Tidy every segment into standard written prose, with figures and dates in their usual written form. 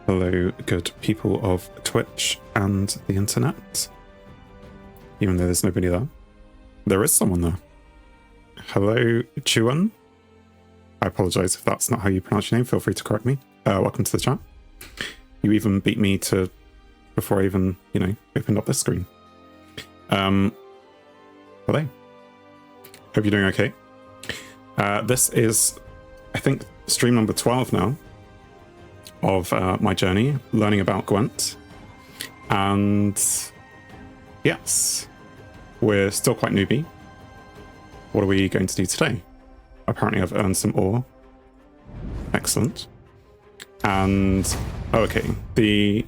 Hello, good people of Twitch and the internet. Even though there's nobody there. There is someone there. Hello, Chuan. I apologize if that's not how you pronounce your name. Feel free to correct me. Welcome to the chat. You even beat me to before I even, opened up this screen. Hello. Hope you're doing okay. This is, I think, stream number 12 now of my journey learning about Gwent. And yes, we're still quite newbie. What are we going to do today? Apparently I've earned some ore. Excellent. And okay, the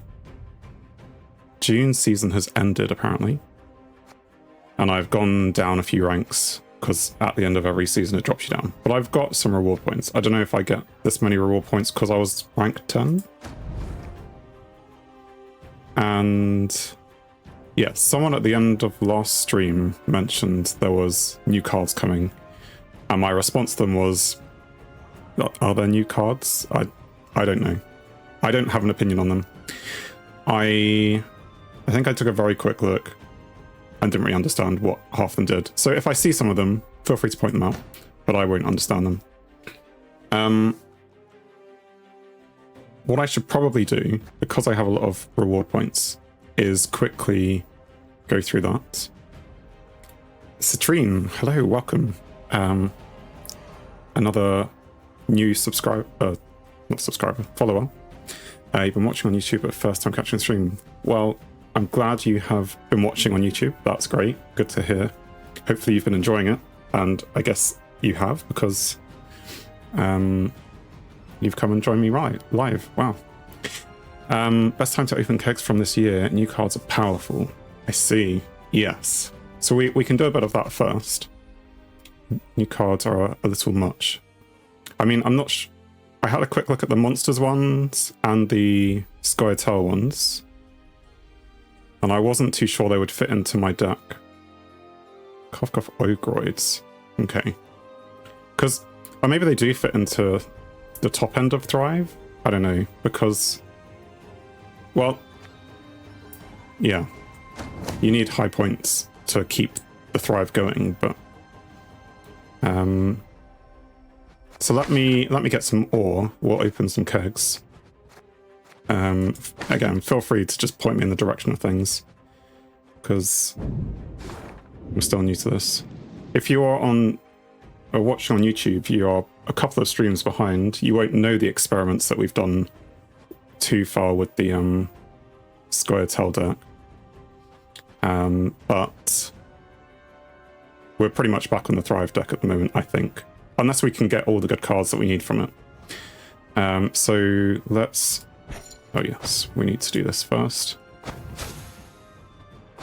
June season has ended apparently, and I've gone down a few ranks because at the end of every season it drops you down. But I've got some reward points. I don't know if I get this many reward points because I was rank 10. And yeah, someone at the end of last stream mentioned there was new cards coming, and my response to them was, are there new cards? I don't know. I don't have an opinion on them. I think I took a very quick look and didn't really understand what half of them did. So if I see some of them, feel free to point them out, but I won't understand them. What I should probably do, because I have a lot of reward points, is quickly go through that. Citrine, hello, welcome. Another new follower. You've been watching on YouTube but first time catching the stream. Well, I'm glad you have been watching on YouTube. That's great. Good to hear. Hopefully you've been enjoying it, and I guess you have, because you've come and joined me live. Wow. Best time to open kegs from this year. New cards are powerful. I see. Yes. So we can do a bit of that first. New cards are a little much. I mean, I'm not I had a quick look at the monsters ones and the Scoia'tael ones, and I wasn't too sure they would fit into my deck. Cough cough ogroids. Okay. Because, or maybe they do fit into the top end of Thrive? I don't know, because, well, yeah. You need high points to keep the Thrive going, but so let me get some ore. We'll open some kegs. Again, feel free to just point me in the direction of things, because I'm still new to this. If you are watching on YouTube, you are a couple of streams behind. You won't know the experiments that we've done too far with the Scoia'tael deck. But we're pretty much back on the Thrive deck at the moment, I think. Unless we can get all the good cards that we need from it. So let's... Oh yes, we need to do this first.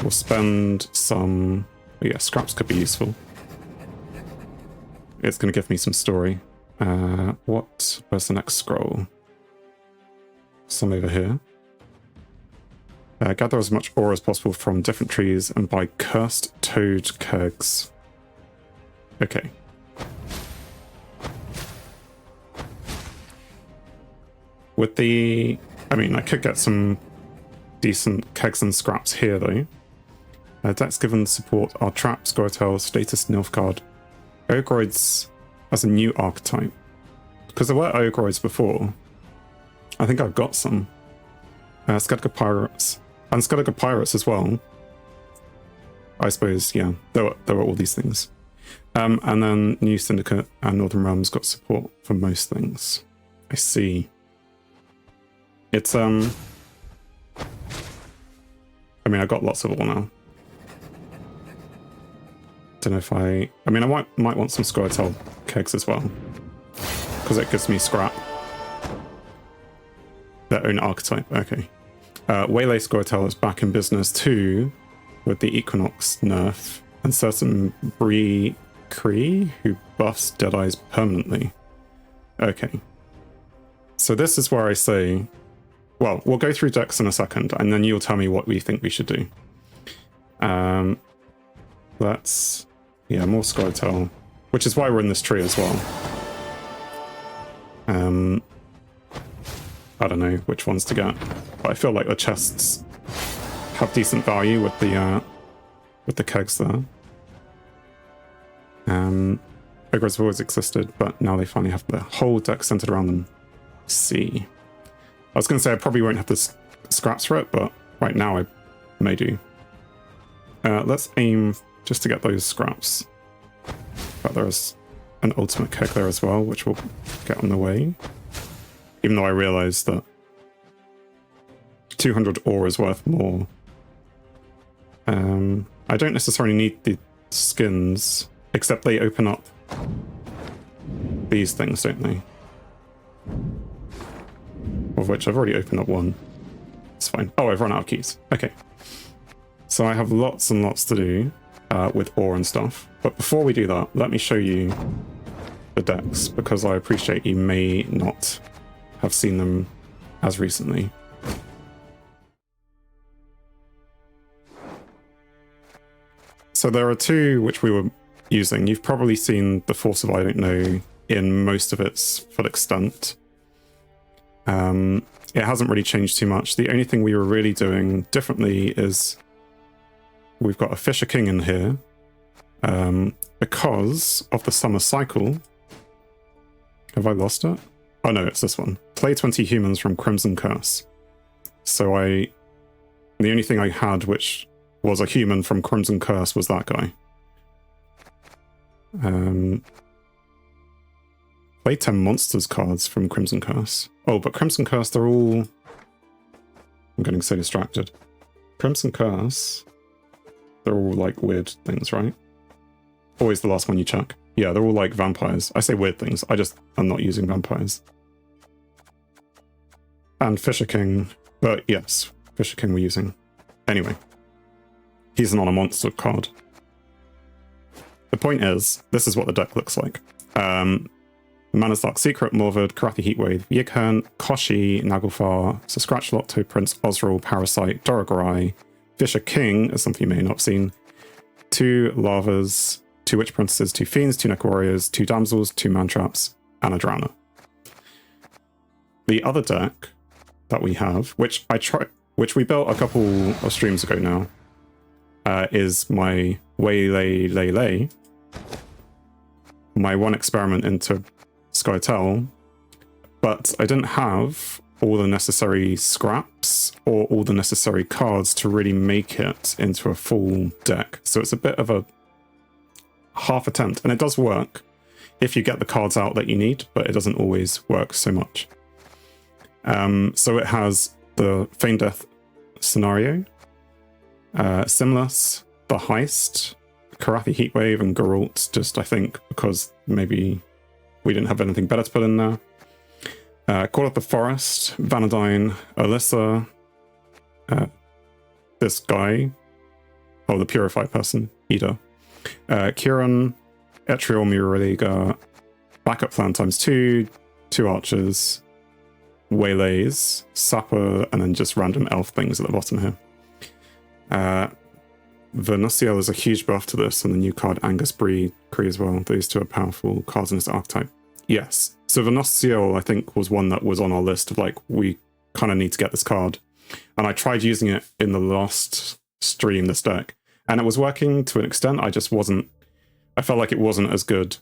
We'll spend some... Oh yeah, scraps could be useful. It's going to give me some story. Where's the next scroll? Some over here. Gather as much ore as possible from different trees and buy cursed toad kegs. Okay. With the... I mean, I could get some decent kegs and scraps here, though. Decks given support are Trap, Scoia'tael, Status, Nilfgaard. Ogroids as a new archetype. Because there were Ogroids before. I think I've got some. Skadiga Pirates. And Skadiga Pirates as well. I suppose, yeah. There were all these things. And then New Syndicate and Northern Realms got support for most things. I see. It's, I mean, I got lots of ore now. Don't know if I mean, I might want some Scoia'tael kegs as well, because it gives me scrap. Their own archetype, okay. Waylay Scoia'tael is back in business too, with the Equinox nerf, and certain Bree Cree who buffs Deadeyes permanently. Okay. So this is where I say... Well, we'll go through decks in a second, and then you'll tell me what we think we should do. Let's... Yeah, more Scoia'tael, which is why we're in this tree as well. I don't know which ones to get, but I feel like the chests have decent value with the kegs there. Ogres have always existed, but now they finally have the whole deck centered around them. See, I was going to say I probably won't have the scraps for it, but right now I may do. Let's aim just to get those scraps. But there's an ultimate keg there as well, which will get on the way. Even though I realise that 200 ore is worth more. I don't necessarily need the skins, except they open up these things, don't they? Of which I've already opened up one. It's fine. Oh, I've run out of keys. Okay. So I have lots and lots to do with ore and stuff. But before we do that, let me show you the decks, because I appreciate you may not have seen them as recently. So there are two which we were using. You've probably seen the Force of I Don't Know in most of its full extent. It hasn't really changed too much. The only thing we were really doing differently is we've got a Fisher King in here because of the summer cycle. Have I lost it? Oh no, it's this one. Play 20 humans from Crimson Curse. So the only thing I had which was a human from Crimson Curse was that guy. Play 10 monsters cards from Crimson Curse. Oh, but Crimson Curse, they're all... I'm getting so distracted. Crimson Curse, they're all like weird things, right? Always the last one you check. Yeah, they're all like vampires. I say weird things, I'm not using vampires. And Fisher King, but yes, Fisher King we're using. Anyway, he's not a monster card. The point is, this is what the deck looks like. Mana's Dark Secret, Morvad, Karathi Heatwave, Yighern, Koshi, Naglfar, Scratchlot, Toe Prince, Osral, Parasite, Dorogorai, Fisher King, is something you may not have seen, 2 Lavas, 2 Witch Princesses, 2 Fiends, 2 Neck Warriors, 2 Damsels, 2 Mantraps, and a Drowner. The other deck that we have, which we built a couple of streams ago now, is my Waylay-lay-lay, my one experiment into Skytel, but I didn't have all the necessary scraps or all the necessary cards to really make it into a full deck. So it's a bit of a half attempt, and it does work if you get the cards out that you need, but it doesn't always work so much. So it has the Feign Death scenario, Simlas, the Heist, Karathi Heatwave, and Geralt, just I think because maybe we didn't have anything better to put in there. Call of the Forest, Vanadine, Alyssa, this guy, oh, the Purify person, Ida, Kieran, Etriol Muraliga, Backup Plan ×2, 2 Archers, Waylays, Sapper, and then just random elf things at the bottom here. Venusiel is a huge buff to this, and the new card Angus Bree as well. Those two are powerful cards in this archetype. Yes. So Venusiel, I think, was one that was on our list of like, we kind of need to get this card. And I tried using it in the last stream, this deck, and it was working to an extent. I felt like it wasn't as good.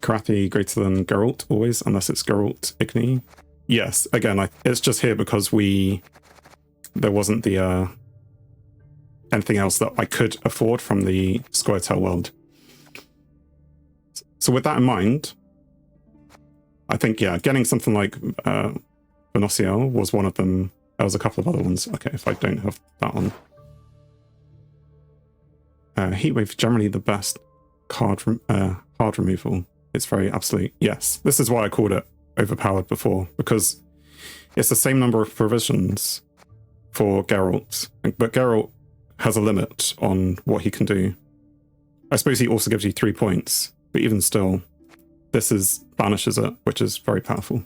Karathi greater than Geralt, always, unless it's Geralt Igni. Yes, again, it's just here because there wasn't the anything else that I could afford from the Skytel world. So with that in mind, I think, yeah, getting something like Venusiel was one of them. There was a couple of other ones. Okay, if I don't have that one. Heatwave, generally the best card hard removal. It's very absolute. Yes, this is why I called it overpowered before, because it's the same number of provisions for Geralt, but Geralt has a limit on what he can do. I suppose he also gives you 3 points, but even still, this banishes it, which is very powerful.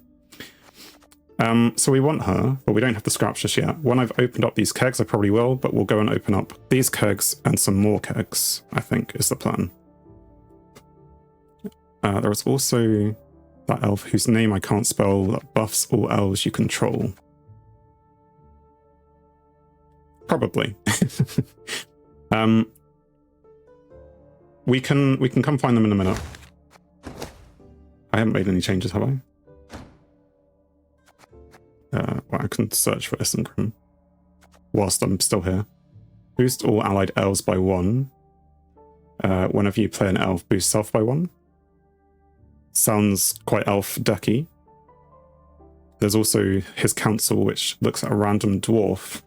So we want her, but we don't have the scraps just yet. When I've opened up these kegs, I probably will, but we'll go and open up these kegs and some more kegs, I think, is the plan. There is also That elf whose name I can't spell that buffs all elves you control. Probably. We can come find them in a minute. I haven't made any changes, have I? Well, I can search for Isengrim whilst I'm still here. Boost all allied elves by 1. Whenever you play an elf, boost self by 1. Sounds quite elf decky. There's also his council, which looks at a random dwarf,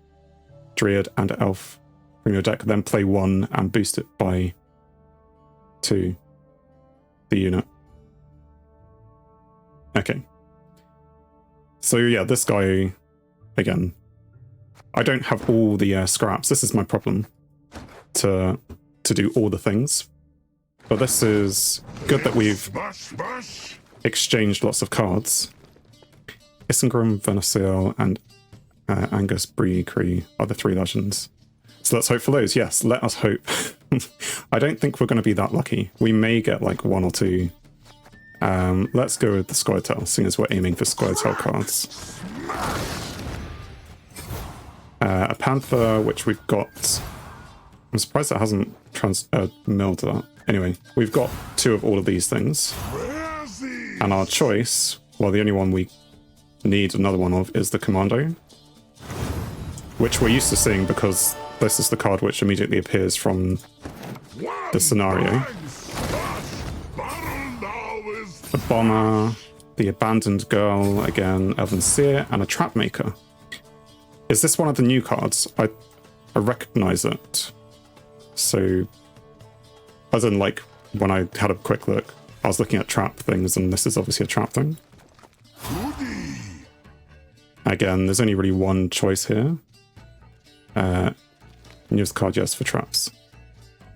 druid, and elf from your deck, then play 1 and boost it by 2. The unit. Okay. So yeah, this guy, again, I don't have all the scraps. This is my problem, to do all the things. But this is good that we've exchanged lots of cards. Isengrim, Venusael, and Angus Bree are the 3 legends. So let's hope for those. Yes, let us hope. I don't think we're going to be that lucky. We may get like 1 or 2. Let's go with the Squirtle, seeing as we're aiming for Squirtle cards. A Panther, which we've got... I'm surprised it hasn't milled that. Anyway, we've got 2 of all of these things. And our choice, well, the only one we need another one of is the Commando, which we're used to seeing because this is the card which immediately appears from the scenario. The Bomber, the Abandoned Girl, again, Elven Seer, and a Trap Maker. Is this one of the new cards? I recognize it. So, as in, like, when I had a quick look, I was looking at trap things, and this is obviously a trap thing. Again, there's only really one choice here. Use card, yes, for traps.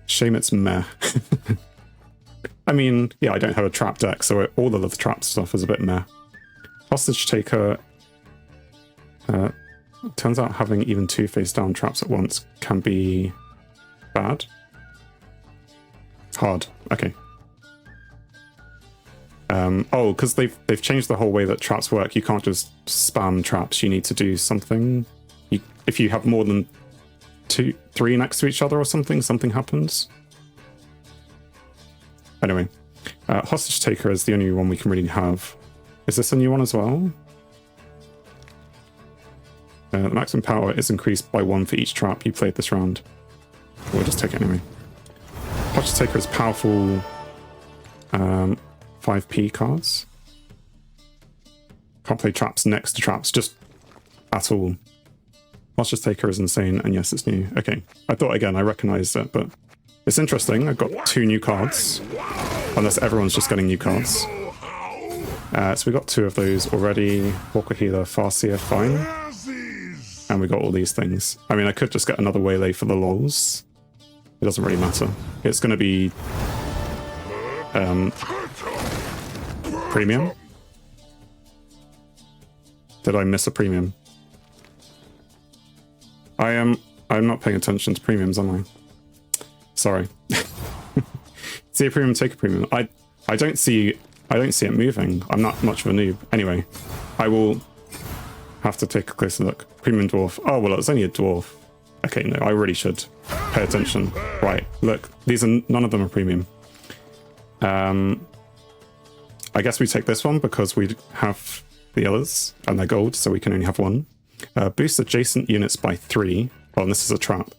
Shame it's meh. I mean, yeah, I don't have a trap deck, so all of the trap stuff is a bit meh. Hostage Taker. Turns out having even 2 face-down traps at once can be bad. Hard. Okay. Oh, because they've changed the whole way that traps work. You can't just spam traps. You need to do something. If you have more than 2, 3 next to each other or something happens. Anyway, Hostage Taker is the only one we can really have. Is this a new one as well? The maximum power is increased by 1 for each trap you played this round. We'll just take it anyway. Hostage Taker is powerful 5p cards. Can't play traps next to traps, just at all. Hostage Taker is insane, and yes, it's new. Okay, I thought again, I recognized it, but it's interesting. I've got 2 new cards, unless everyone's just getting new cards. So we got 2 of those already. Walker Healer, Farseer, fine. And we got all these things. I mean, I could just get another Waylay for the lols. It doesn't really matter. It's going to be premium. Did I miss a premium? I'm not paying attention to premiums, am I? Sorry. See a premium, take a premium. I don't see it moving. I'm not much of a noob. Anyway, I will have to take a closer look. Premium dwarf. Oh well, it's only a dwarf. Okay, no, I really should pay attention. Right, look, none of them are premium. I guess we take this one because we have the others and they're gold, so we can only have 1. Boost adjacent units by 3. Oh, and this is a trap.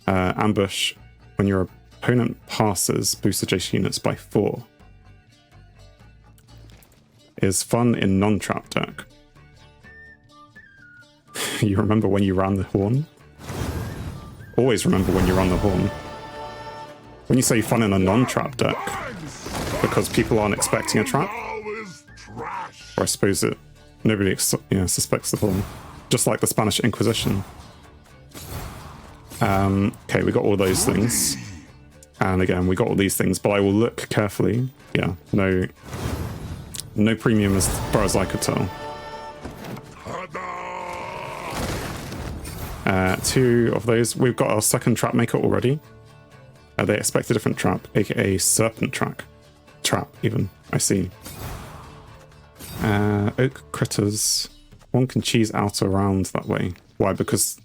Ambush. When your opponent passes, boost adjacent units by 4. Is fun in non-trap deck. You remember when you ran the horn? Always remember when you run the horn. When you say fun in a non-trap deck, because people aren't expecting a trap, or I suppose that nobody suspects the horn, just like the Spanish Inquisition. Okay, we got all those things, and again we got all these things, but I will look carefully. Yeah, no premium as far as I could tell. 2 of those. We've got our second trap maker already. They expect a different trap, aka serpent trap even. I see. Oak critters. One can cheese out around that way. Why? Because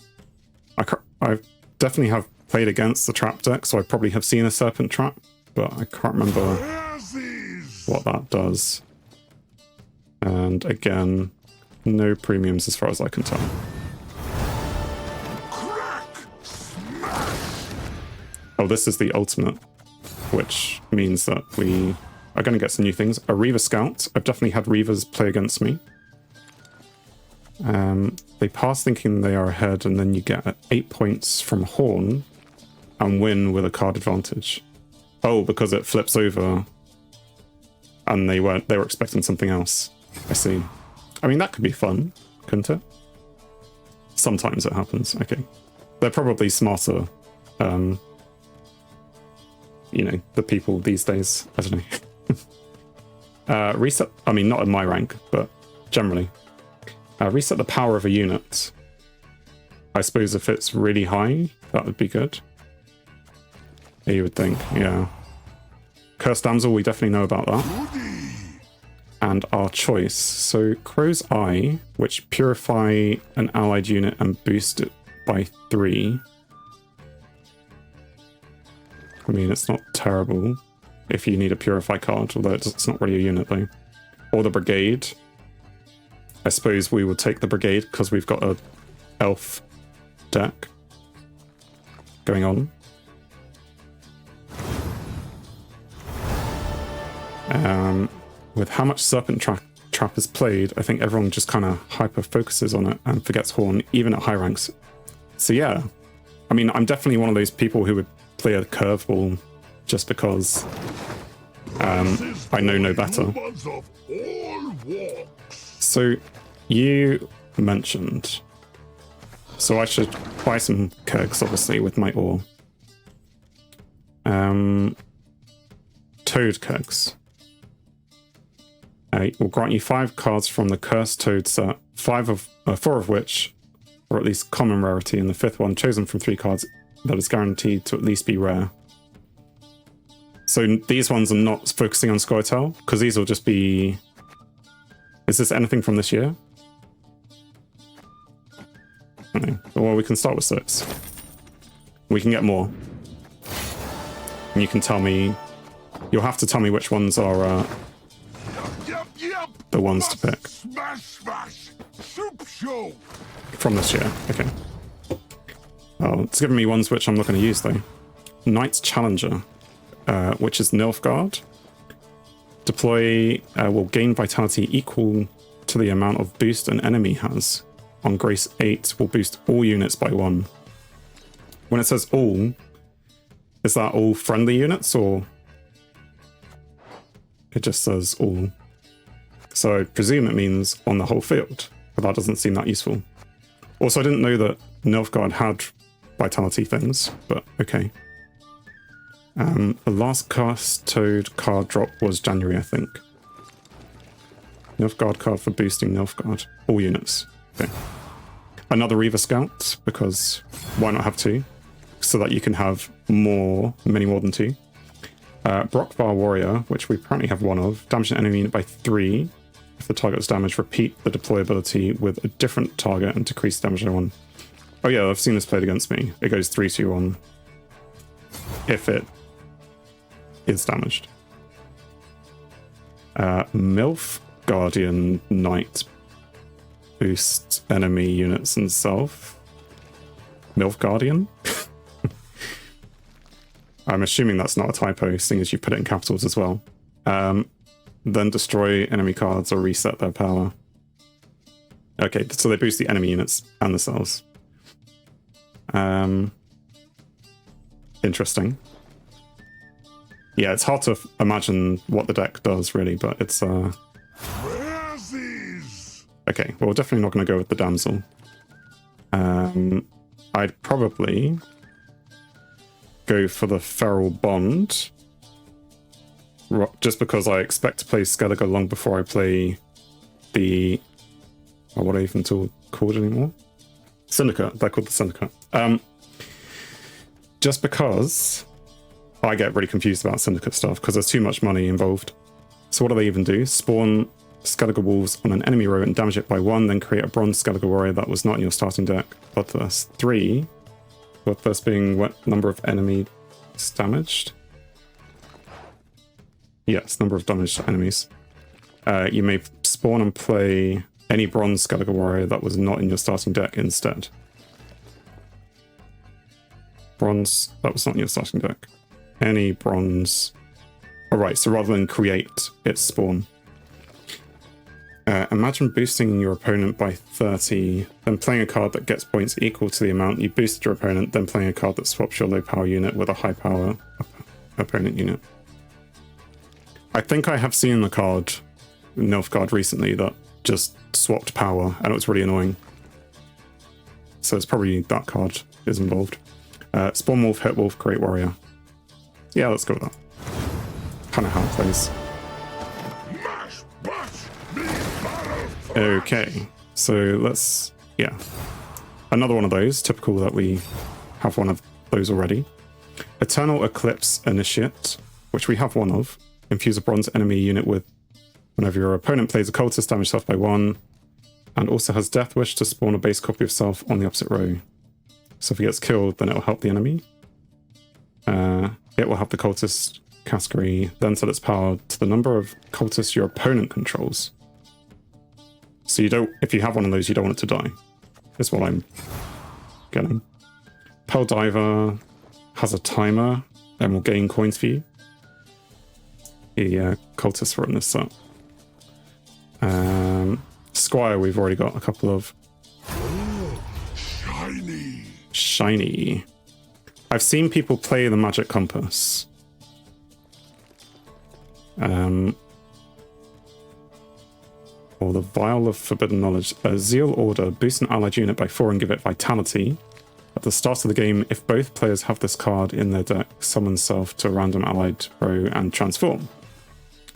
I definitely have played against the trap deck, so I probably have seen a serpent trap, but I can't remember what that does. And again, no premiums as far as I can tell. Oh, this is the ultimate, which means that we are going to get some new things. A Reaver Scout. I've definitely had Reavers play against me. They pass thinking they are ahead, and then you get 8 points from Horn and win with a card advantage. Oh, because it flips over and they were expecting something else. I see. I mean, that could be fun, couldn't it? Sometimes it happens. Okay. They're probably smarter, you know, the people these days. I don't know. Reset. I mean, not at my rank, but generally. Reset the power of a unit. I suppose if it's really high, that would be good. Yeah, you would think, yeah. Cursed Damsel, we definitely know about that. And our choice. So Crow's Eye, which purify an allied unit and boost it by 3. I mean, it's not terrible if you need a purify card, although it's not really a unit though. Or the Brigade. I suppose we would take the Brigade because we've got a elf deck going on. With how much Serpent Trap is played, I think everyone just kind of hyper-focuses on it and forgets Horn, even at high ranks. So yeah, I mean, I'm definitely one of those people who would play a curveball just because I know no better. So you mentioned, so I should buy some kegs, obviously, with my ore. Toad kegs. Will grant you 5 cards from the Cursed Toad set, 4 of which are at least common rarity, and the 5th one chosen from 3 cards that is guaranteed to at least be rare. So these ones are not focusing on Scoia'tael, because these will just be... Is this anything from this year? I don't know. Well, we can start with 6. We can get more. And you can tell me... You'll have to tell me which ones are the ones to pick. From this year, okay. Oh, it's giving me ones which I'm not going to use though. Knight's Challenger, which is Nilfgaard. Deploy will gain vitality equal to the amount of boost an enemy has. On Grace 8 will boost all units by 1. When it says all, is that all friendly units or it just says all? So I presume it means on the whole field, but that doesn't seem that useful. Also, I didn't know that Nilfgaard had vitality things, but okay. The last Cursed Toad card drop was January, I think. Nilfgaard card for boosting Nilfgaard. All units. Okay. Another Reaver Scout, because why not have 2? So that you can have many more than 2. Brockbar Warrior, which we apparently have 1 of. Damage an enemy unit by 3. If the target is damaged, repeat the deploy ability with a different target and decrease damage by 1. Oh yeah, I've seen this played against me. It goes 3-2-1 if it is damaged. MILF Guardian Knight boosts enemy units and self. MILF Guardian? I'm assuming that's not a typo, seeing as you put it in capitals as well. Then destroy enemy cards or reset their power. Okay, so they boost the enemy units and the cells. Interesting. Yeah, it's hard to imagine what the deck does, really, but it's... Okay, well, we're definitely not going to go with the Damsel. I'd probably go for the Feral Bond. Just because I expect to play Skellige long before I play the... Oh, what are they even called anymore? Syndicate. They're called the Syndicate. Just because I get really confused about Syndicate stuff, because there's too much money involved. So what do they even do? Spawn Skeletal Wolves on an enemy row and damage it by 1, then create a bronze Skeletal Warrior that was not in your starting deck. Bloodthirst 3. Bloodthirst being what number of enemies damaged? Yes, number of damaged enemies. You may spawn and play any bronze Skeletal Warrior that was not in your starting deck instead. Bronze, that was not in your starting deck. Any bronze. Alright, so rather than create, it's spawn. Imagine boosting your opponent by 30, then playing a card that gets points equal to the amount you boosted your opponent, then playing a card that swaps your low power unit with a high power opponent unit. I think I have seen the card, Nilfgaard, recently that just swapped power, and it was really annoying. So it's probably that card is involved. Spawn Wolf, Hit Wolf, Great Warrior. Yeah, let's go with that. Kind of how it plays. Okay, so let's, yeah. Another one of those, typical that we have one of those already. Eternal Eclipse Initiate, which we have one of. Infuse a bronze enemy unit with whenever your opponent plays a cultist, damage self by 1. And also has Death Wish to spawn a base copy of self on the opposite row. So if he gets killed, then it will help the enemy. It will have the cultist category, then set its power to the number of cultists your opponent controls. So you don't, if you have one of those, you don't want it to die. Is what I'm getting. Pearl Diver has a timer and will gain coins for you. The cultists were in this set. Squire, we've already got a couple of. Shiny. I've seen people play the Magic Compass. Or the Vial of Forbidden Knowledge. A Zeal Order. Boost an allied unit by 4 and give it Vitality. At the start of the game, if both players have this card in their deck, summon self to a random allied row and transform.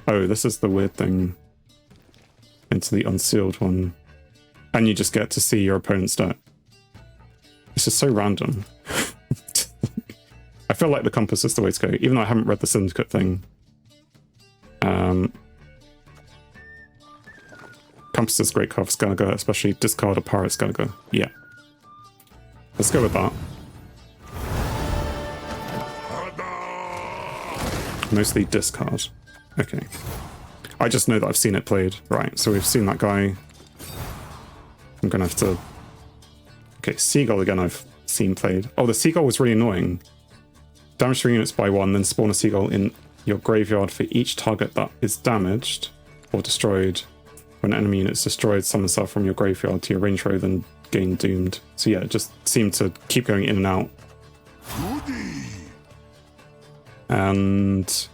Oh, this is the weird thing. Into the unsealed one. And you just get to see your opponent's deck. This is so random. I feel like the compass is the way to go, even though I haven't read the Syndicate thing. Compass is great card for Skellige, especially discard a Pirate Skellige. Yeah. Let's go with that. Mostly discard. Okay. I just know that I've seen it played. Right, so we've seen that guy. I'm gonna have to... Okay, Seagull again I've seen played. Oh, the Seagull was really annoying. Damage 3 units by 1, then spawn a Seagull in your graveyard for each target that is damaged or destroyed. When an enemy unit is destroyed, summon self from your graveyard to your range row, then gain doomed. So yeah, it just seemed to keep going in and out. And...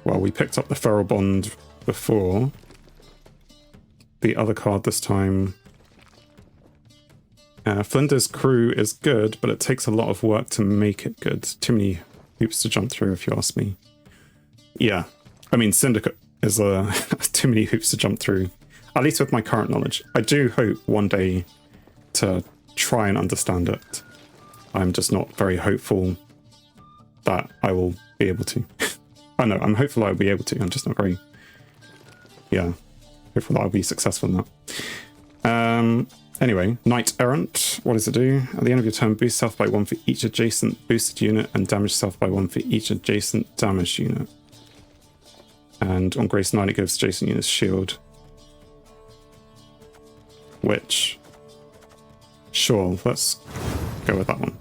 well, we picked up the Feral Bond before. The other card this time... Flinders Crew is good, but it takes a lot of work to make it good. Too many hoops to jump through, if you ask me. Yeah, I mean, Syndicate is too many hoops to jump through. At least with my current knowledge. I do hope one day to try and understand it. I'm just not very hopeful that I will be able to. I know, I'm hopeful I'll be able to. I'm just not very, yeah, hopeful that I'll be successful in that. Anyway, Knight Errant, what does it do? At the end of your turn, boost self by 1 for each adjacent boosted unit and damage self by 1 for each adjacent damaged unit. And on Grace Knight, it gives adjacent units shield. Which, sure, let's go with that one.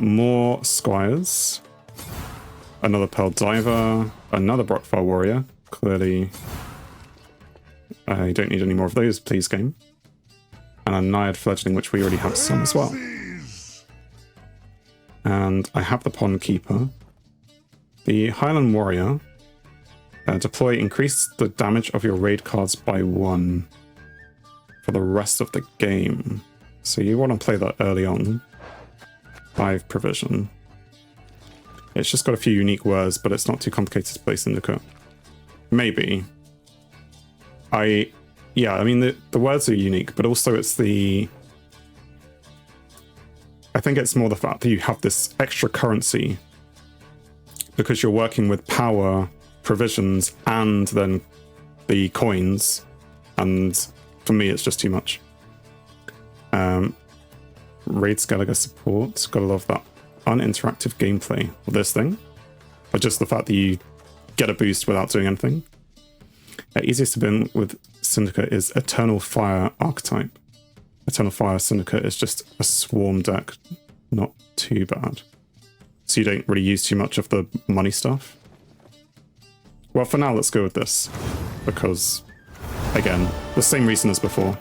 More Squires. Another Pearl Diver. Another Brockfire Warrior. Clearly, I don't need any more of those, please, game. And a Naiad Fledgling, which we already have some as well. And I have the Pond Keeper. The Highland Warrior. Deploy, increase the damage of your raid cards by 1 for the rest of the game. So you want to play that early on. 5 provision. It's just got a few unique words, but it's not too complicated to play Syndicate. Maybe. Yeah, I mean, the words are unique, but also it's the... I think it's more the fact that you have this extra currency because you're working with power, provisions, and then the coins. And for me, it's just too much. Raid Skellige support. Gotta love that uninteractive gameplay of this thing. Or just the fact that you get a boost without doing anything. Easiest to bin with Syndicate is Eternal Fire archetype. Eternal Fire Syndicate is just a swarm deck. Not too bad. So you don't really use too much of the money stuff. Well, for now, let's go with this. Because, again, the same reason as before.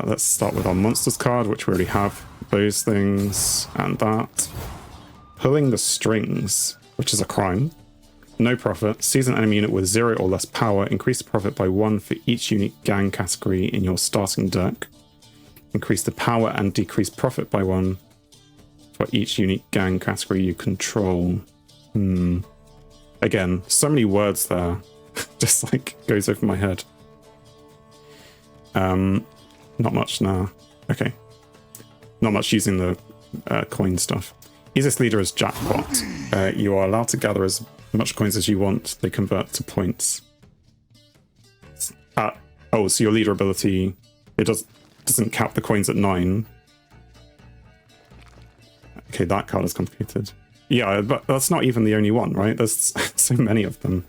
Let's start with our monsters card, which we already have. Those things and that. Pulling the strings, which is a crime. No profit. Seize an enemy unit with 0 or less power. Increase the profit by 1 for each unique gang category in your starting deck. Increase the power and decrease profit by 1 for each unique gang category you control. Again, so many words there. Just like goes over my head. Not much now. Okay. Not much using the coin stuff. Easiest leader is Jackpot. You are allowed to gather as much coins as you want. They convert to points. Oh, so your leader ability, it doesn't cap the coins at 9. Okay, that card is complicated. Yeah, but that's not even the only one, right? There's so many of them,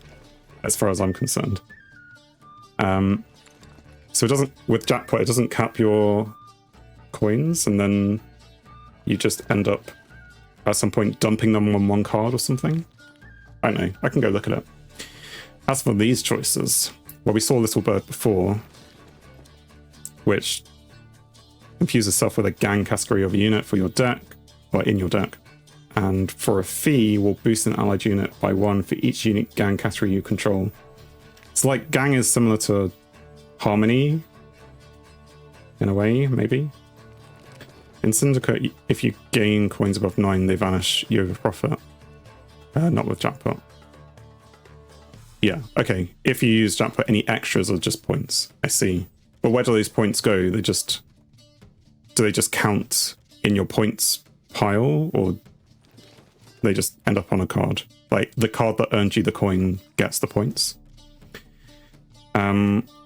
as far as I'm concerned. So it doesn't, with Jackpot, it doesn't cap your coins, and then you just end up at some point dumping them on one card or something. I don't know, I can go look at it. As for these choices, well, we saw Little Bird before, which infuses itself with a gang category of a unit for your deck, or in your deck. And for a fee, will boost an allied unit by 1 for each unique gang category you control. It's like gang is similar to Harmony, in a way, maybe. In Syndicate, if you gain coins above 9, they vanish, you over profit. Not with Jackpot. Yeah, okay. If you use Jackpot, any extras are just points. I see. But where do those points go? Do they just count in your points pile, or they just end up on a card? Like, the card that earned you the coin gets the points.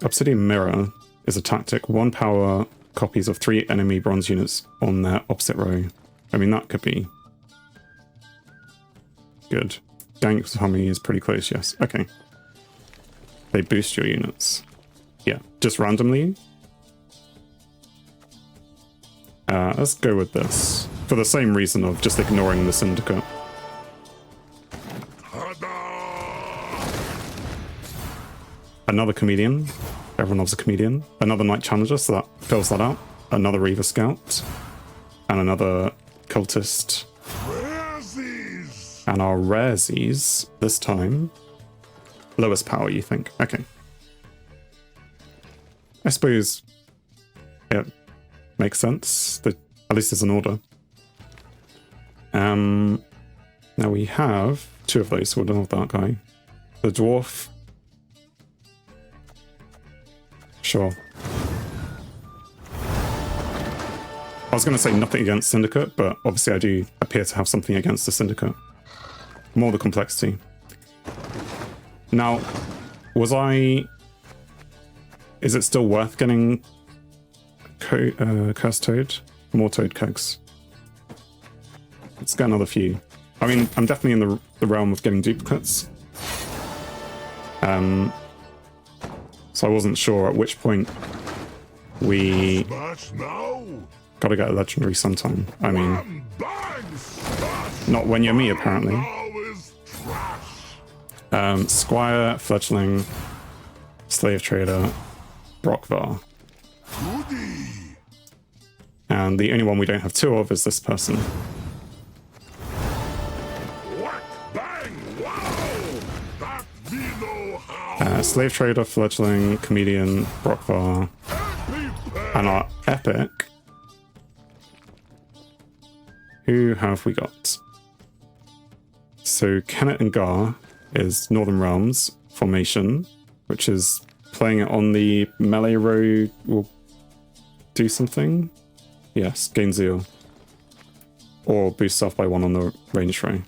Obsidian Mirror is a tactic. 1 power copies of 3 enemy bronze units on their opposite row. I mean, that could be good. Gang Harmony is pretty close, yes. Okay. They boost your units. Yeah, just randomly. Let's go with this. For the same reason of just ignoring the Syndicate. Another Comedian. Everyone loves a Comedian. Another Knight Challenger, so that fills that out. Another Reaver Scout. And another Cultist. And our raresies, this time, lowest power, you think? Okay. I suppose it makes sense. That at least there's an order. Now we have 2 of those, so we're done with that guy. The Dwarf. Sure. I was going to say nothing against Syndicate, but obviously I do appear to have something against the Syndicate. More the complexity. Now, is it still worth getting Cursed Toad? More Toad Kegs. Let's get another few. I mean, I'm definitely in the realm of getting duplicates. So I wasn't sure at which point we gotta get a legendary sometime. I mean, not when you're me, apparently. Squire, Fledgling, Slave Trader, Brockvar. And the only one we don't have 2 of is this person. Slave Trader, Fledgling, Comedian, Brockvar, and our Epic. Who have we got? So Kennet and Gar is Northern Realms formation, which is playing it on the melee row will do something. Yes, gain zeal. Or boost self by 1 on the range row.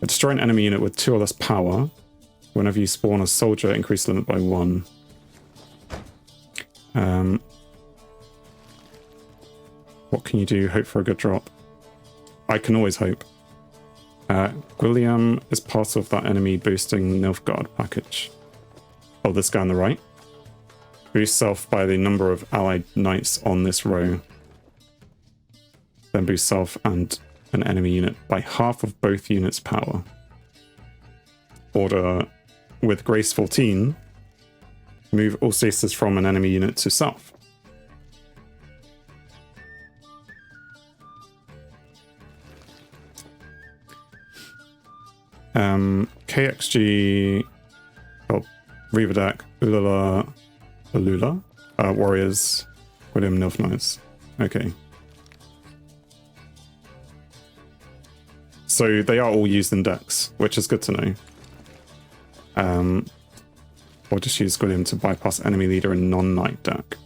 Destroy an enemy unit with 2 or less power. Whenever you spawn a soldier, increase limit by 1. What can you do? Hope for a good drop. I can always hope. Gwilliam is part of that enemy boosting Nilfgaard package. Oh, this guy on the right. Boost self by the number of allied knights on this row. Then boost self and an enemy unit by half of both units' power. Order with Grace 14. Move all stasis from an enemy unit to self. KXG, Reaver deck, Ulala, Alula, Warriors, William Nilf Knights. Okay. So they are all used in decks, which is good to know. Or just use William to bypass enemy leader in non-knight deck.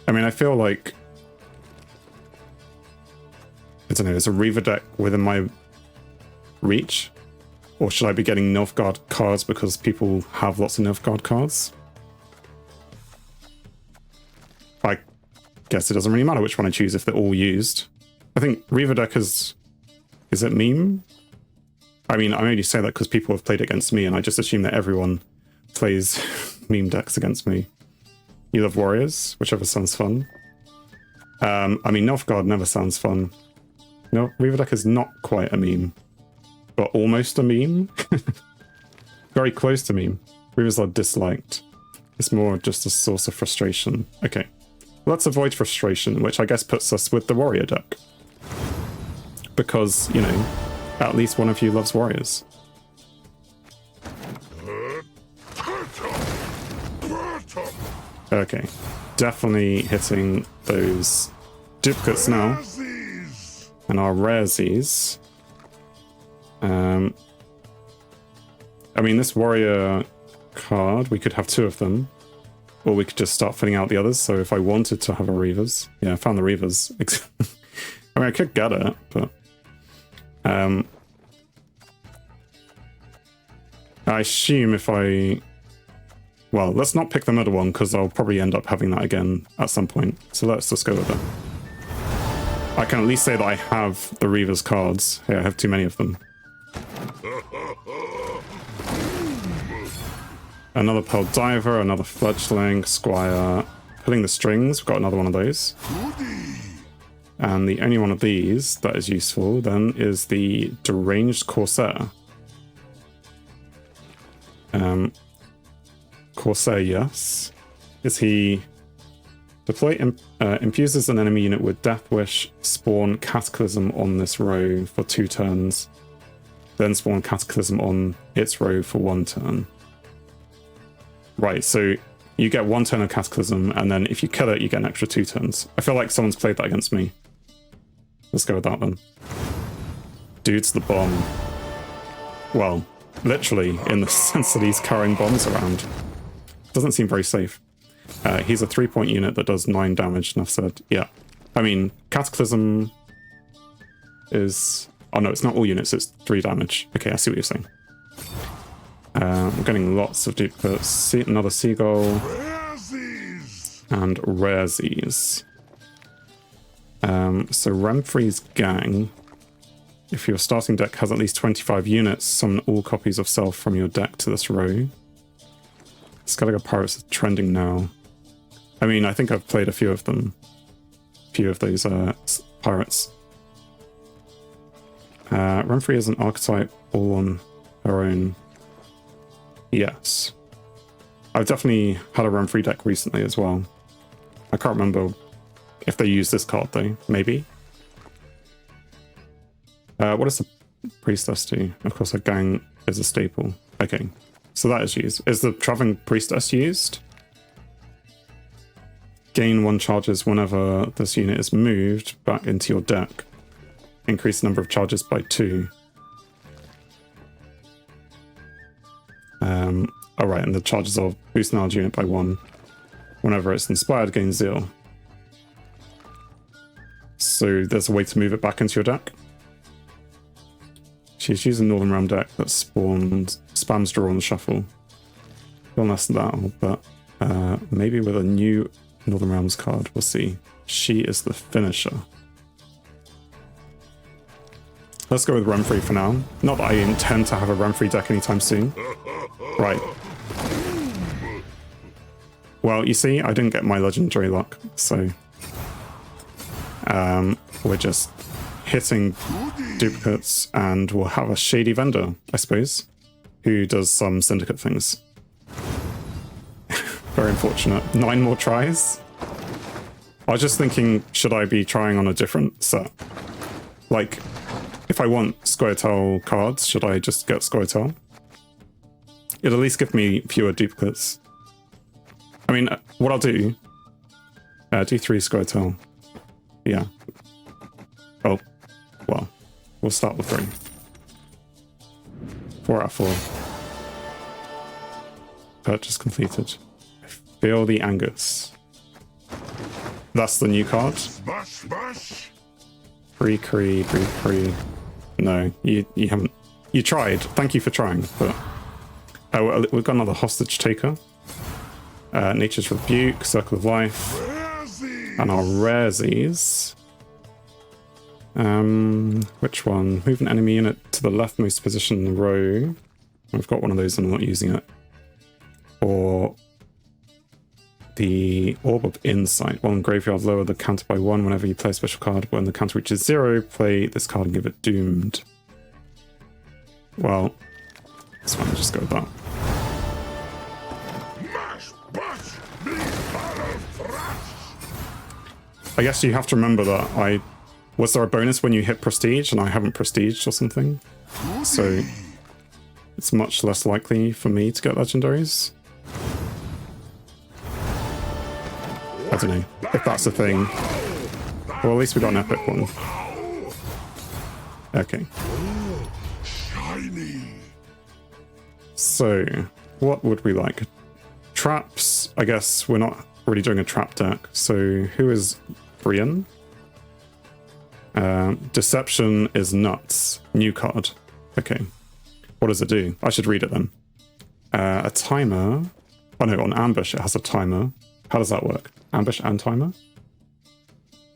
I mean, I feel like, I don't know, is a Reaver deck within my reach? Or should I be getting Nilfgaard cards because people have lots of Nilfgaard cards? I guess it doesn't really matter which one I choose if they're all used. I think Reaver deck is it meme? I mean, I only say that because people have played against me and I just assume that everyone plays meme decks against me. You love Warriors, whichever sounds fun. I mean, Nilfgaard never sounds fun. No, Reaver deck is not quite a meme, but almost a meme. Very close to meme. Reavers are disliked. It's more just a source of frustration. Okay, let's avoid frustration, which I guess puts us with the Warrior deck. Because, you know, at least one of you loves Warriors. Okay, definitely hitting those duplicates now. And our raresies. I mean, this warrior card, we could have 2 of them. Or we could just start filling out the others. So if I wanted to have a Reavers. Yeah, I found the Reavers. I mean, I could get it, but... I assume if I... Well, let's not pick the middle one, because I'll probably end up having that again at some point. So let's just go with it. I can at least say that I have the Reavers cards. Yeah, I have too many of them. Another Pearl Diver, another Fledgling, Squire. Pulling the strings, we've got another one of those. And the only one of these that is useful then is the Deranged Corsair. Corsair, yes. Is he... Deploy infuses an enemy unit with Death Wish, spawn Cataclysm on this row for 2 turns. Then spawn Cataclysm on its row for 1 turn. Right, so you get 1 turn of Cataclysm, and then if you kill it, you get an extra 2 turns. I feel like someone's played that against me. Let's go with that then. Dude's the bomb. Well, literally, in the sense that he's carrying bombs around. Doesn't seem very safe. He's a 3-point unit that does 9 damage, enough said. Yeah. I mean, Cataclysm is... Oh no, it's not all units, it's 3 damage. Okay, I see what you're saying. I'm getting lots of duplicates. Another Seagull. And Raresies. So Renfrey's Gang. If your starting deck has at least 25 units, summon all copies of self from your deck to this row. Skellige Pirates is trending now. I mean, I think I've played a few of them. A few of those pirates. Renfrey is an archetype all on her own. Yes. I've definitely had a Renfrey deck recently as well. I can't remember if they use this card though. Maybe. What does the Priestess do? Of course, a gang is a staple. Okay. So that is used. Is the Traveling Priestess used? Gain 1 charges whenever this unit is moved back into your deck. Increase the number of charges by 2. Alright, and the charges are boost an allied unit by 1. Whenever it's inspired, gain zeal. So there's a way to move it back into your deck. She's using Northern Realm deck that spams draw on the shuffle. Well, less than that, but maybe with a new Northern Realms card, we'll see. She is the finisher. Let's go with Renfrey for now. Not that I intend to have a Renfrey deck anytime soon. Right. Well, you see, I didn't get my legendary luck, so we're just hitting duplicates, and we'll have a shady vendor, I suppose, who does some syndicate things. Very unfortunate. 9 more tries. I was just thinking, should I be trying on a different set? Like, if I want Squirtle cards, should I just get Squirtle? It'll at least give me fewer duplicates. I mean, what I'll do... do 3 Squirtle. Yeah. Oh, well. We'll start with 3. 4 out of 4. Purchase completed. I feel the Angus. That's the new card. Free. No, you haven't. You tried. Thank you for trying, but we've got another hostage taker. Nature's Rebuke, Circle of Life, and our raresies. Which one? Move an enemy unit to the leftmost position in the row. I've got one of those and I'm not using it. Or the Orb of Insight. While in graveyard, lower the counter by 1 whenever you play a special card. When the counter reaches 0, play this card and give it Doomed. Well, it's fine, just go with that. I guess you have to remember that was there a bonus when you hit Prestige and I haven't Prestiged or something? So it's much less likely for me to get legendaries. I don't know if that's a thing. Well, at least we got an epic one. Okay. So, what would we like? Traps, I guess we're not really doing a trap deck. So, who is Brian? Deception is nuts. New card. Okay. What does it do? I should read it then. A timer. Oh no, on Ambush it has a timer. How does that work? Ambush and timer?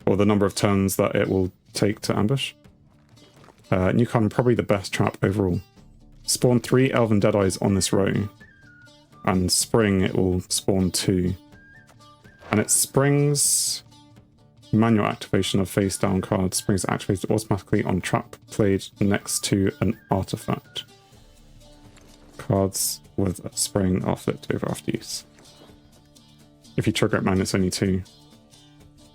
Or the number of turns that it will take to ambush? New card, probably the best trap overall. Spawn 3 Elven Deadeyes on this row. And spring it will spawn 2. And it springs... Manual activation of face down cards. Springs activated automatically on trap played next to an artifact. Cards with a spring are flipped over after use. If you trigger it, man, it's only 2.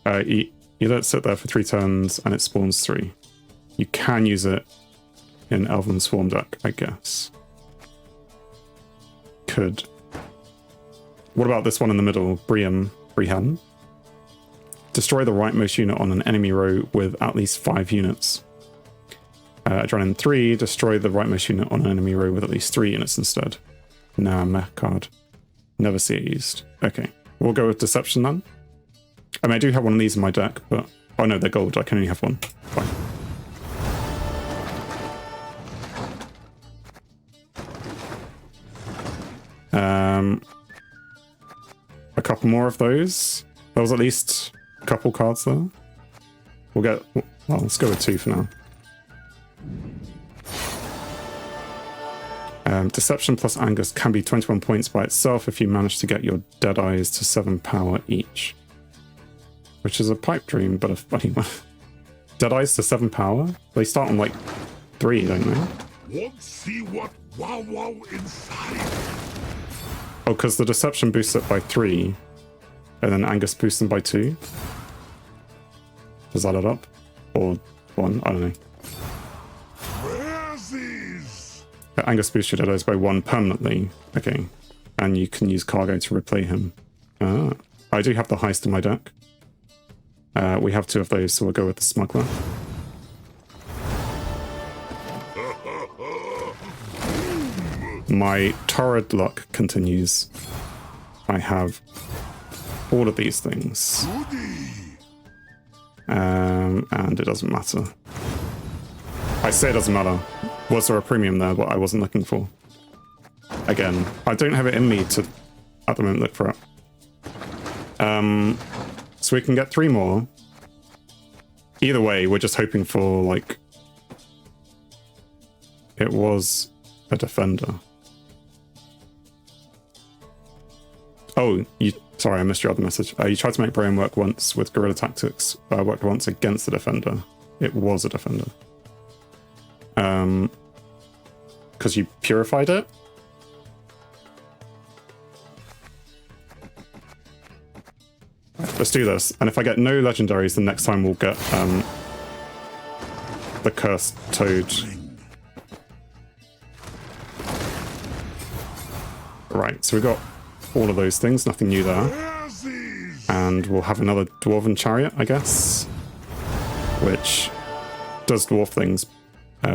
You let it sit there for 3 turns and it spawns 3. You can use it in Elven Swarm deck, I guess. Could. What about this one in the middle? Brihan. Destroy the rightmost unit on an enemy row with at least 5 units. Adrenaline 3, destroy the rightmost unit on an enemy row with at least 3 units instead. Nah, mech card. Never see it used. Okay, we'll go with Deception then. I mean, I do have one of these in my deck, but... Oh no, they're gold, I can only have one. Fine. A couple more of those. There was at least a couple cards there. We'll get... Well, let's go with 2 for now. Deception plus Angus can be 21 points by itself if you manage to get your Deadeyes to 7 power each. Which is a pipe dream, but a funny one. Deadeyes to 7 power? They start on like 3, don't they? Won't see what wow inside. Oh, because the Deception boosts it by 3, and then Angus boosts them by 2? Does that add up? Or 1? I don't know. Angus boosts your Deadeyes by 1 permanently. Okay. And you can use Cargo to replay him. Ah. I do have the Heist in my deck. We have 2 of those, so we'll go with the Smuggler. My torrid luck continues. I have all of these things. And it doesn't matter. I say it doesn't matter. Was there a premium there, what I wasn't looking for? Again, I don't have it in me to, at the moment, look for it. So we can get 3 more. Either way, we're just hoping for, like... It was a defender. Oh, sorry, I missed your other message. You tried to make Brian work once with guerrilla tactics, but I worked once against the defender. It was a defender. Because you purified it? Let's do this. And if I get no legendaries, then next time we'll get the cursed toad. Right, so we got all of those things, nothing new there. And we'll have another dwarven chariot, I guess, which does dwarf things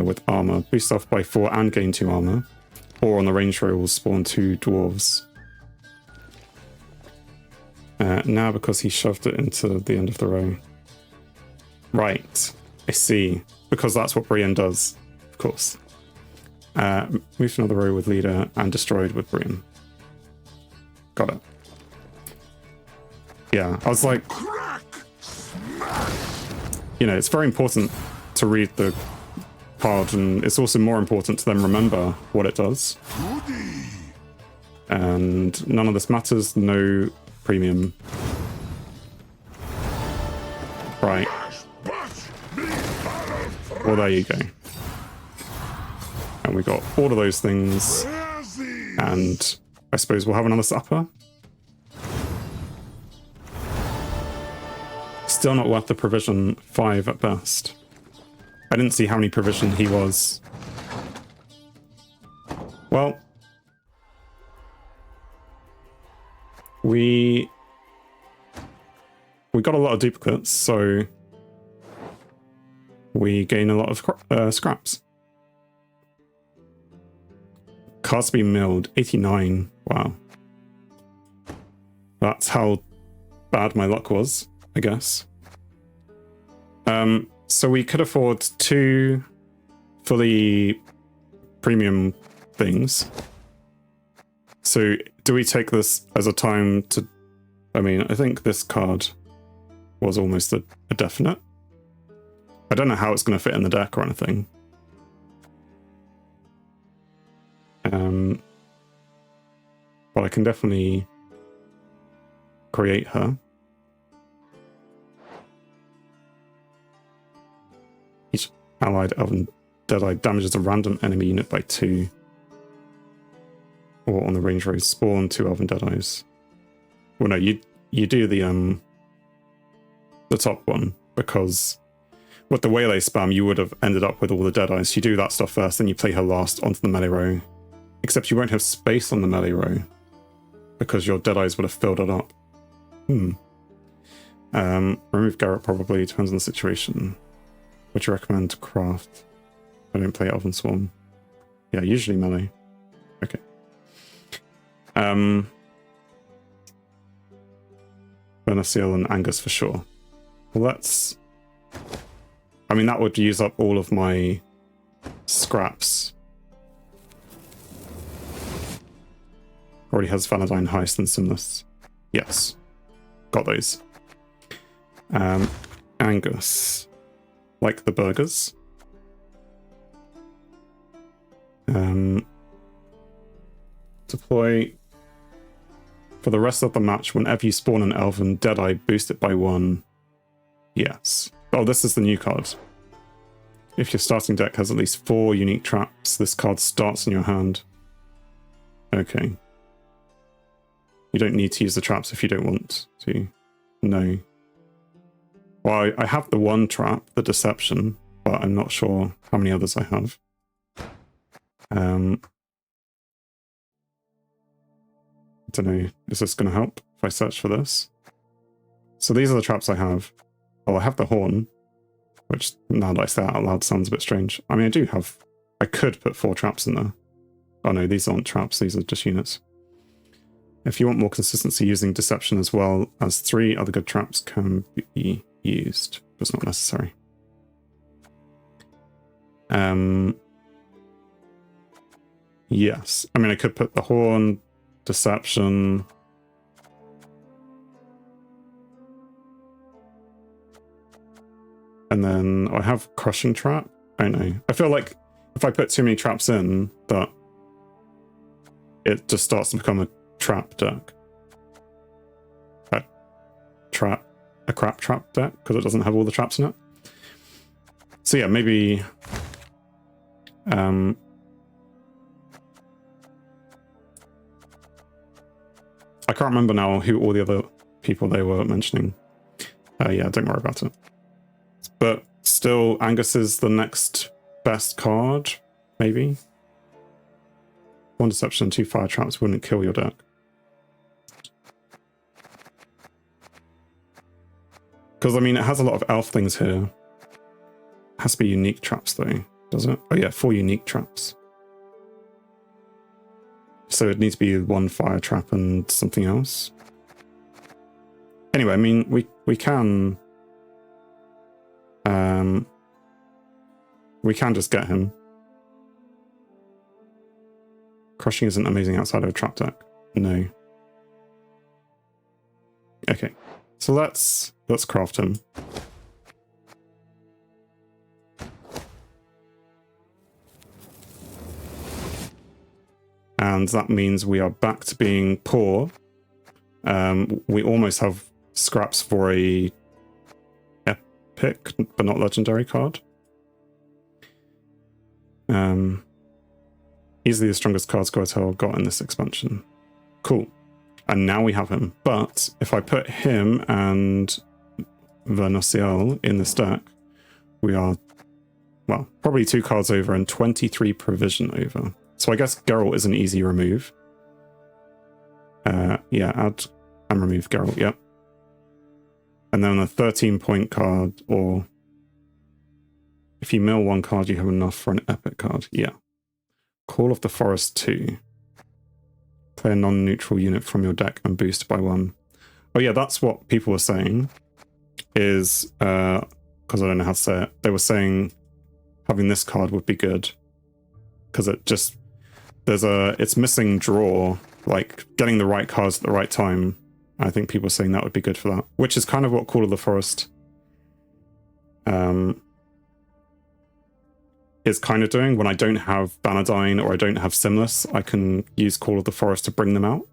with armor. Boost off by 4 and gain 2 armor. Or on the range row will spawn 2 dwarves. Now because he shoved it into the end of the row. Right, I see. Because that's what Brian does, of course. Move to another row with leader and destroyed with Brian. Got it. Yeah, I was like, you know, it's very important to read the card, and it's also more important to then remember what it does. And none of this matters, no premium. Right. Well, there you go. And we got all of those things, and I suppose we'll have another supper. Still not worth the provision, 5 at best. I didn't see how many provision he was. Well, we got a lot of duplicates, so we gain a lot of scraps. Cards to be milled, 89. Wow. That's how bad my luck was, I guess. So we could afford 2 fully premium things. So do we take this as a time to... I mean, I think this card was almost a definite. I don't know how it's going to fit in the deck or anything. But I can definitely create her. Each allied elven deadeye damages a random enemy unit by 2. Or on the range row, spawn 2 elven deadeyes. Well, no, you do the top one, because with the Waylay spam, you would have ended up with all the deadeyes. You do that stuff first, then you play her last onto the melee row. Except you won't have space on the melee row, because your deadeyes would have filled it up. Remove Garrett probably, depends on the situation. Would you recommend to craft? I don't play Elven Swarm. Yeah, usually melee. Okay. Benaciel and Angus for sure. Well, that's... I mean, that would use up all of my scraps. Already has Vanadine, Heist, and Sinless. Yes. Got those. Angus. Like the burgers. Deploy. For the rest of the match, whenever you spawn an elven deadeye, boost it by 1. Yes. Oh, this is the new card. If your starting deck has at least 4 unique traps, this card starts in your hand. Okay. You don't need to use the traps if you don't want to. No. Well, I have the 1 trap, the Deception, but I'm not sure how many others I have. I don't know. Is this going to help if I search for this? So these are the traps I have. Oh, I have the Horn, which now that I say that out loud sounds a bit strange. I mean, I do have... I could put 4 traps in there. Oh no, these aren't traps, these are just units. If you want more consistency, using Deception as well as 3 other good traps can be used. It's not necessary. Yes. I mean, I could put the horn, deception. And then I have crushing trap. I don't know. I feel like if I put too many traps in, that it just starts to become a trap deck. A crap trap deck, because it doesn't have all the traps in it. So yeah, maybe I can't remember now who all the other people they were mentioning. Yeah, don't worry about it. But still, Angus is the next best card, maybe. 1 deception and 2 fire traps wouldn't kill your deck. Because, I mean, it has a lot of elf things here. It has to be unique traps, though, does it? Oh, yeah, 4 unique traps. So it needs to be 1 fire trap and something else. Anyway, I mean, we can just get him. Crushing isn't amazing outside of a trap deck. No. Okay. So let's craft him. And that means we are back to being poor. We almost have scraps for a epic, but not legendary card. Easily the strongest card Squirtle got in this expansion. Cool. And now we have him. But if I put him and Vernociel in this deck, we are, well, probably 2 cards over and 23 provision over. So I guess Geralt is an easy remove. Yeah, add and remove Geralt, yep. And then a 13-point card, or if you mill 1 card, you have enough for an epic card. Yeah. Call of the Forest 2. Play a non-neutral unit from your deck and boost by 1. Oh yeah, that's what people were saying. Is, because I don't know how to say it, they were saying having this card would be good. Because it just, it's missing draw, like getting the right cards at the right time. I think people are saying that would be good for that. Which is kind of what Call of the Forest is kind of doing. When I don't have Banadine or I don't have Simless, I can use Call of the Forest to bring them out.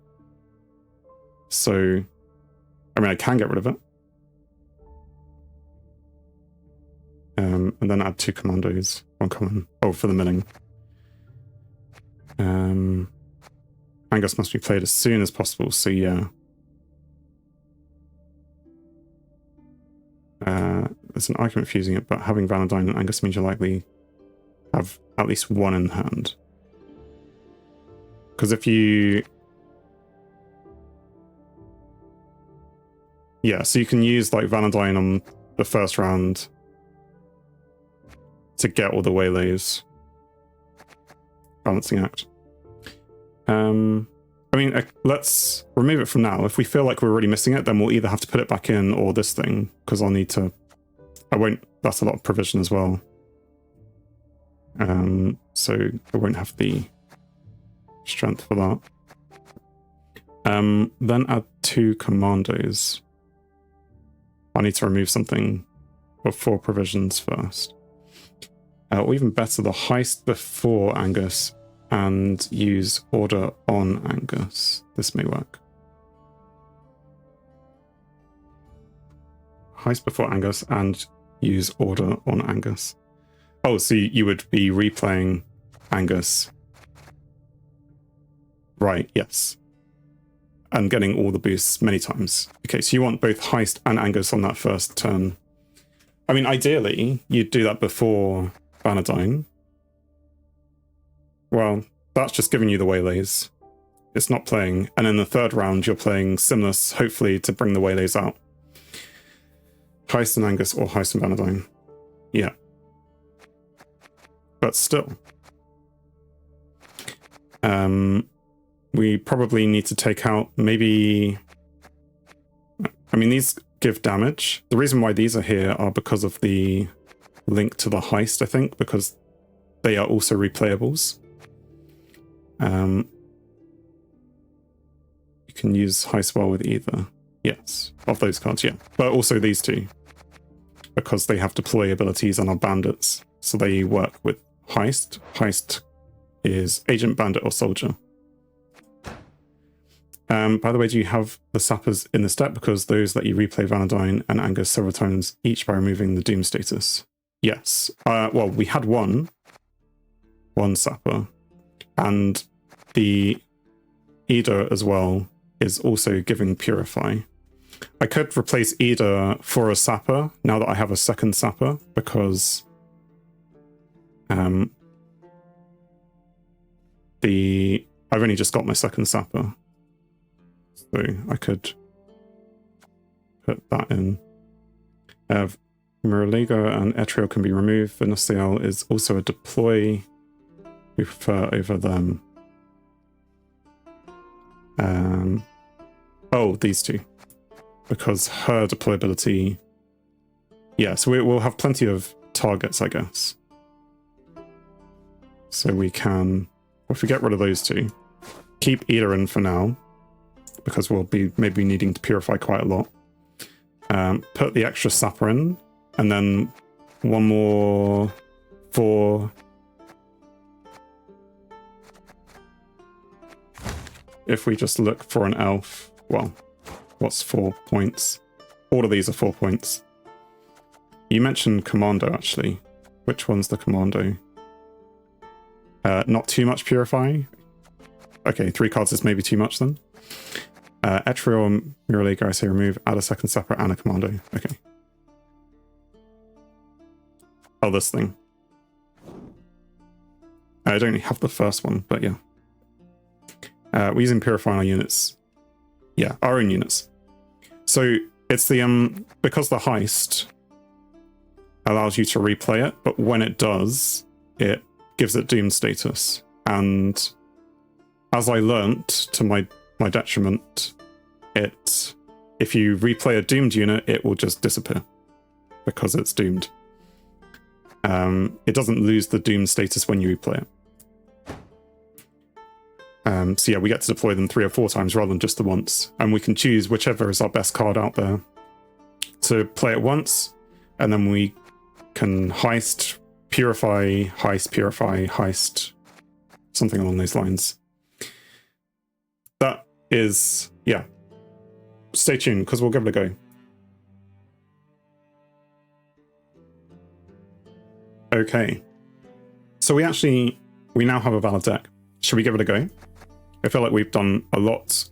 So, I mean, I can get rid of it. And then add 2 commandos, 1 common. Oh, for the milling. Angus must be played as soon as possible, so yeah. There's an argument for using it, but having Vanadine and Angus means you're likely have at least 1 in hand. Because if you... Yeah, so you can use like Vanadine on the first round to get all the Waylays. Balancing act. I mean, let's remove it from now. If we feel like we're really missing it, then we'll either have to put it back in or this thing, because I'll need to... That's a lot of provision as well. So I won't have the strength for that. Then add 2 commandos. I need to remove something for 4 provisions first. Or even better, the heist before Angus and use order on Angus. This may work. Heist before Angus and use order on Angus. Oh, so you would be replaying Angus. Right, yes. And getting all the boosts many times. Okay, so you want both Heist and Angus on that first turn. I mean, ideally, you'd do that before Vanadine. Well, that's just giving you the Waylays. It's not playing. And in the third round, you're playing Simless, hopefully, to bring the Waylays out. Heist and Angus or Heist and Vanadine. Yeah. But still. We probably need to take out maybe... I mean, these give damage. The reason why these are here are because of the link to the heist, I think, because they are also replayables. You can use heist well with either. Yes, of those cards, yeah. But also these two, because they have deploy abilities and are bandits. So they work with heist. Heist is agent, bandit, or soldier. By the way, do you have the sappers in this deck? Because those let you replay Vanadine and Angus several times each by removing the Doom status. Yes. Well, we had one sapper, and the Eda as well is also giving Purify. I could replace Eda for a sapper now that I have a second sapper, because I've only just got my second sapper. So I could put that in. Muraliga and Etriel can be removed. Venustiel is also a deploy. We prefer over them. Oh, these two. Because her deployability... Yeah, so we'll have plenty of targets, I guess. So we can... If we get rid of those two, keep Eda in for now, because we'll be maybe needing to purify quite a lot. Put the extra sapper in, and then one more for... If we just look for an elf, well, what's 4 points? All of these are 4 points. You mentioned Commando, actually. Which one's the Commando? Not too much Purify. Okay, 3 cards is maybe too much then. Etriel and Muraliga, I say remove, add a second sapper and a Commando. Okay. Oh, this thing. I don't have the first one, but yeah. We're using Purify our units. Yeah, our own units. So it's the, because the heist allows you to replay it, but when it does, it gives it Doom status. And as I learnt, to my detriment, if you replay a doomed unit, it will just disappear because it's doomed. It doesn't lose the Doom status when you replay it. So yeah, we get to deploy them 3 or 4 times rather than just the once. And we can choose whichever is our best card out there to play it once, and then we can heist, purify, heist, something along those lines. That is, yeah. Stay tuned, because we'll give it a go. Okay. So we now have a valid deck. Should we give it a go? I feel like we've done a lot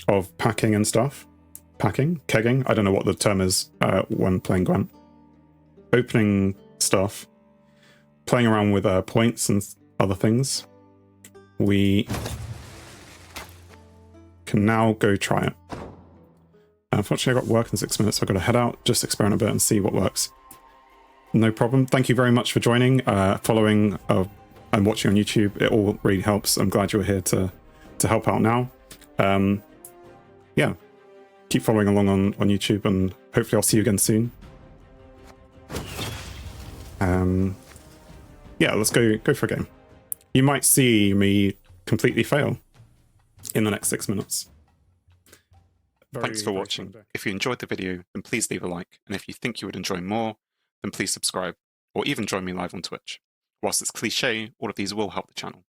of packing and stuff. Packing? Kegging? I don't know what the term is when playing Gwent. Opening stuff. Playing around with points and other things. We can now go try it. Unfortunately, I've got work in 6 minutes, so I've got to head out, just experiment a bit and see what works. No problem. Thank you very much for joining, following, and watching on YouTube. It all really helps. I'm glad you're here to help out now. Yeah, keep following along on YouTube, and hopefully I'll see you again soon. Yeah, let's go for a game. You might see me completely fail in the next 6 minutes. Thanks for watching. If you enjoyed the video, then please leave a like, and if you think you would enjoy more, then please subscribe, or even join me live on Twitch. Whilst it's cliche, all of these will help the channel.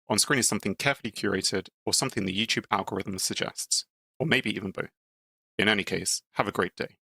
On screen is something carefully curated, or something the YouTube algorithm suggests, or maybe even both. In any case, have a great day.